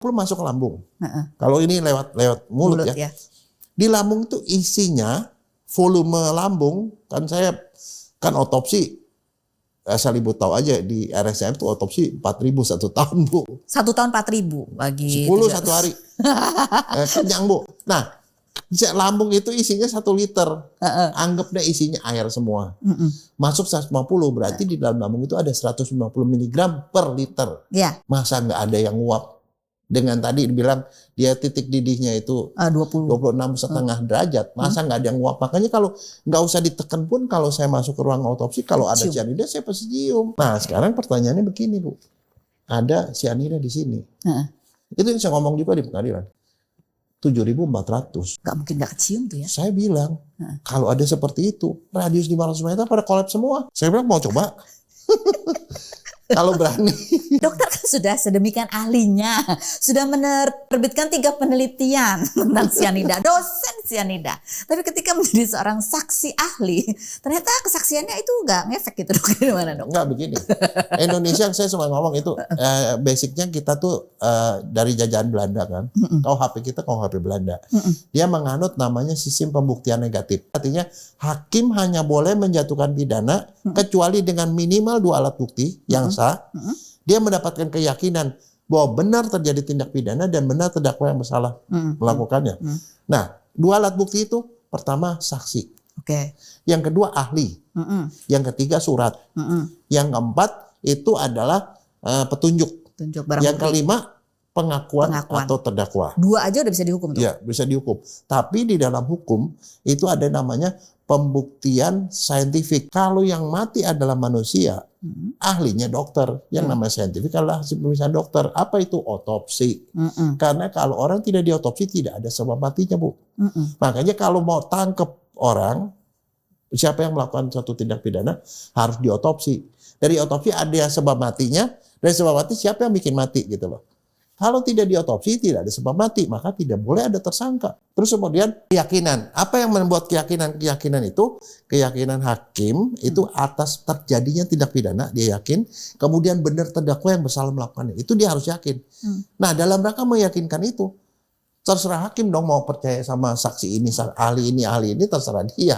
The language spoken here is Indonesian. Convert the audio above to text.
Perlu masuk ke lambung. Kalau ini lewat mulut ya. Di lambung itu isinya volume lambung, kan saya kan otopsi, asal ibu tahu aja di RSCM itu otopsi 4.000 1 tahun Bu. 1 tahun 4.000 bagi 10 1 hari. Kenyang Bu. Nah, lambung itu isinya 1 liter. Anggap deh isinya air semua. Masuk 150 berarti di dalam lambung itu ada 150 mg per liter. Masa nggak ada yang nguap? Dengan tadi dibilang dia titik didihnya itu 26,5 derajat. Masa nggak ada yang nguap? Makanya kalau nggak usah ditekan pun kalau saya masuk ke ruang otopsi, kalau ada cyanida saya pasti cium. Nah sekarang pertanyaannya begini Bu. Ada cyanida di sini. Itu yang saya ngomong juga di pengadilan. 7.400. Nggak mungkin nggak kecium tuh ya. Saya bilang, kalau ada seperti itu, radius 500 meter pada kolaps semua. Saya bilang mau coba. Kalau berani. Dokter kan sudah sedemikian ahlinya, sudah menerbitkan 3 penelitian tentang cyanida, dosen cyanida. Tapi ketika menjadi seorang saksi ahli, ternyata kesaksiannya itu nggak ngefek gitu dok. Gimana dok? Nggak begini. Indonesia saya cuma ngomong itu basicnya kita tuh dari jajahan Belanda kan. KUHP kita KUHP Belanda. Dia menganut namanya sistem pembuktian negatif. Artinya hakim hanya boleh menjatuhkan pidana kecuali dengan minimal 2 alat bukti yang dia mendapatkan keyakinan bahwa benar terjadi tindak pidana dan benar terdakwa yang bersalah melakukannya. Nah, 2 alat bukti itu pertama saksi, yang kedua ahli, yang ketiga surat, yang keempat itu adalah petunjuk, yang kelima pengakuan atau terdakwa. 2 aja udah bisa dihukum tuh? Iya, bisa dihukum. Tapi di dalam hukum itu ada namanya pembuktian saintifik. Kalau yang mati adalah manusia, ahlinya dokter. Yang namanya saintifik adalah hasil pemeriksaan dokter. Apa itu? Otopsi. Karena kalau orang tidak diotopsi tidak ada sebab matinya Bu. Makanya kalau mau tangkap orang, siapa yang melakukan suatu tindak pidana harus diotopsi. Dari otopsi ada sebab matinya, dari sebab mati siapa yang bikin mati gitu loh. Kalau tidak diotopsi, tidak ada sebab mati, maka tidak boleh ada tersangka. Terus kemudian keyakinan. Apa yang membuat keyakinan itu? Keyakinan hakim itu atas terjadinya tindak pidana, dia yakin. Kemudian benar terdakwa yang bersalah melakukannya. Itu dia harus yakin. Nah dalam rangka meyakinkan itu, terserah hakim dong mau percaya sama saksi ini, ahli ini, terserah dia.